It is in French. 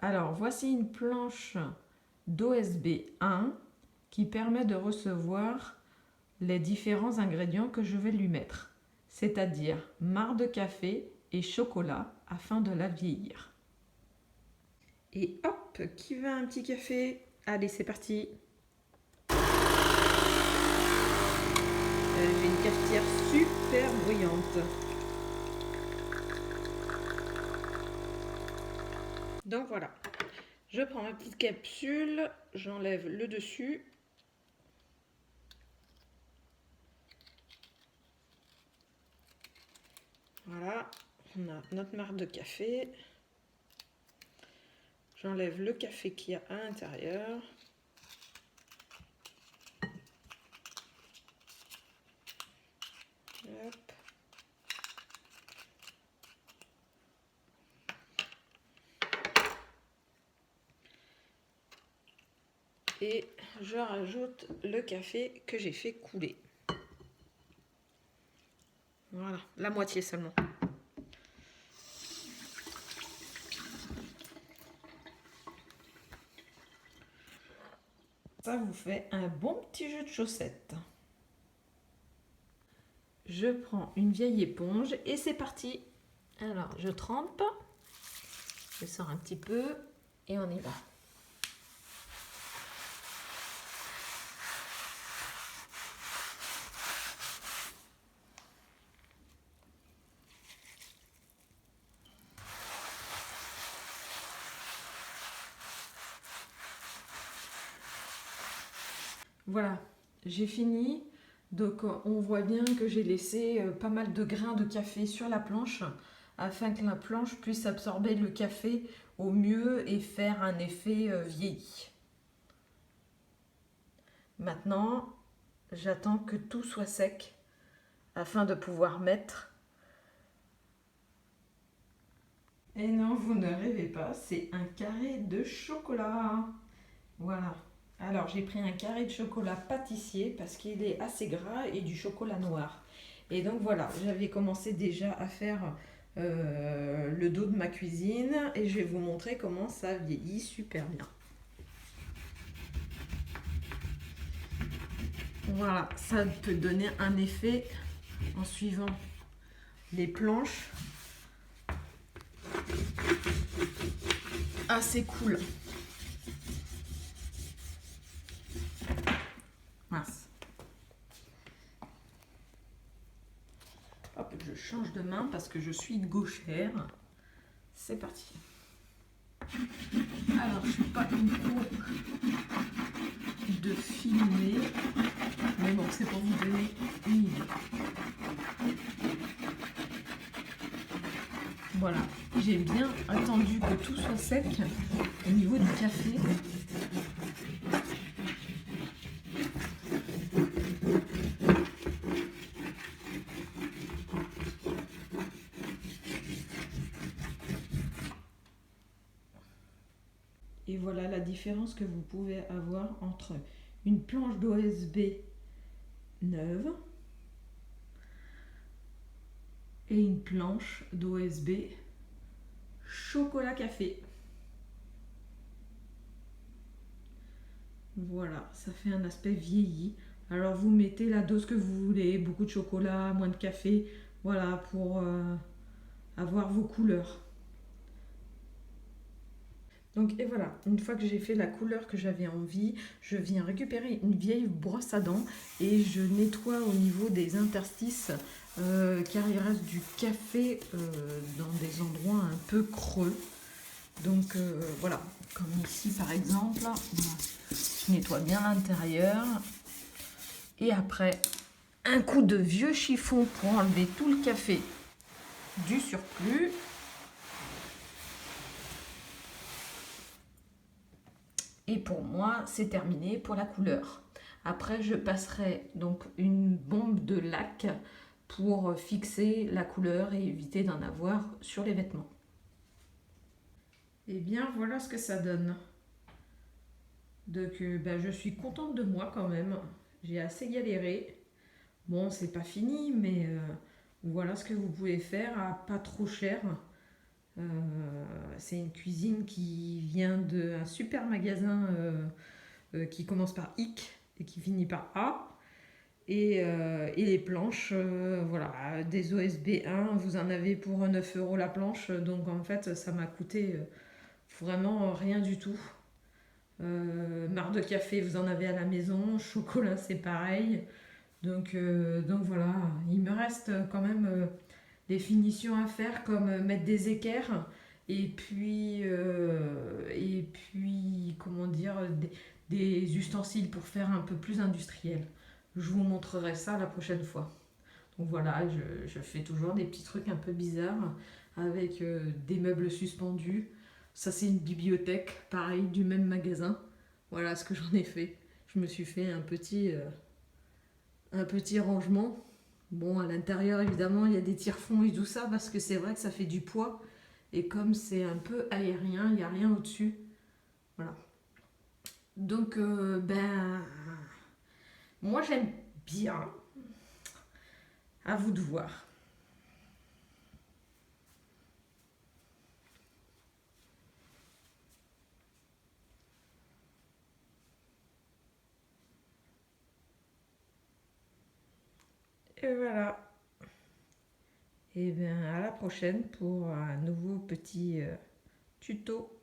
Alors, voici une planche d'OSB 1 qui permet de recevoir les différents ingrédients que je vais lui mettre, c'est-à-dire marc de café et chocolat afin de la vieillir. Et hop, qui veut un petit café? Allez, c'est parti. J'ai une cafetière super bruyante. Donc voilà, je prends ma petite capsule, j'enlève le dessus. Voilà, on a notre marc de café. J'enlève le café qu'il y a à l'intérieur. Hop. Et je rajoute le café que j'ai fait couler. Voilà, la moitié seulement. Ça vous fait un bon petit jeu de chaussettes. Je prends une vieille éponge et c'est parti. Alors, je trempe, je sors un petit peu et on y va. Voilà, j'ai fini. Donc on voit bien que j'ai laissé pas mal de grains de café sur la planche afin que la planche puisse absorber le café au mieux et faire un effet vieilli. Maintenant, j'attends que tout soit sec afin de pouvoir mettre. Et non, vous ne rêvez pas, c'est un carré de chocolat. Voilà. Alors j'ai pris un carré de chocolat pâtissier parce qu'il est assez gras et du chocolat noir. Et donc voilà, j'avais commencé déjà à faire le dos de ma cuisine et je vais vous montrer comment ça vieillit super bien. Voilà, ça peut donner un effet en suivant les planches assez cool. Mince. Hop, je change de main parce que je suis gauchère. C'est parti. Alors, je ne suis pas une pro de filmer, mais bon, c'est pour vous donner une idée. Voilà, j'ai bien attendu que tout soit sec au niveau du café. Et voilà la différence que vous pouvez avoir entre une planche d'OSB neuve et une planche d'OSB chocolat café. Voilà, ça fait un aspect vieilli. Alors vous mettez la dose que vous voulez, beaucoup de chocolat, moins de café, voilà, pour avoir vos couleurs. Donc et voilà, une fois que j'ai fait la couleur que j'avais envie, je viens récupérer une vieille brosse à dents et je nettoie au niveau des interstices car il reste du café dans des endroits un peu creux. Donc voilà, comme ici par exemple, je nettoie bien l'intérieur et après un coup de vieux chiffon pour enlever tout le café du surplus. Et pour moi, c'est terminé pour la couleur. Après, je passerai donc une bombe de lac pour fixer la couleur et éviter d'en avoir sur les vêtements. Et bien, voilà ce que ça donne. Donc, je suis contente de moi quand même. J'ai assez galéré. Bon, c'est pas fini, mais voilà ce que vous pouvez faire à pas trop cher. C'est une cuisine qui vient d'un super magasin qui commence par IC et qui finit par A. Et les planches, voilà, des OSB 1, vous en avez pour 9 euros la planche. Donc en fait, ça m'a coûté vraiment rien du tout. Marc de café, vous en avez à la maison. Chocolat, c'est pareil. Donc voilà, il me reste quand même des finitions à faire, comme mettre des équerres. Et puis, comment dire, des ustensiles pour faire un peu plus industriel. Je vous montrerai ça la prochaine fois. Donc voilà, je fais toujours des petits trucs un peu bizarres avec des meubles suspendus. Ça, c'est une bibliothèque, pareil, du même magasin. Voilà ce que j'en ai fait. Je me suis fait un petit rangement. Bon, à l'intérieur, évidemment, il y a des tire-fonds et tout ça, parce que c'est vrai que ça fait du poids. Et comme c'est un peu aérien, il n'y a rien au-dessus. Voilà. Donc, moi j'aime bien. À vous de voir. Et voilà. Et bien, à la prochaine pour un nouveau petit tuto.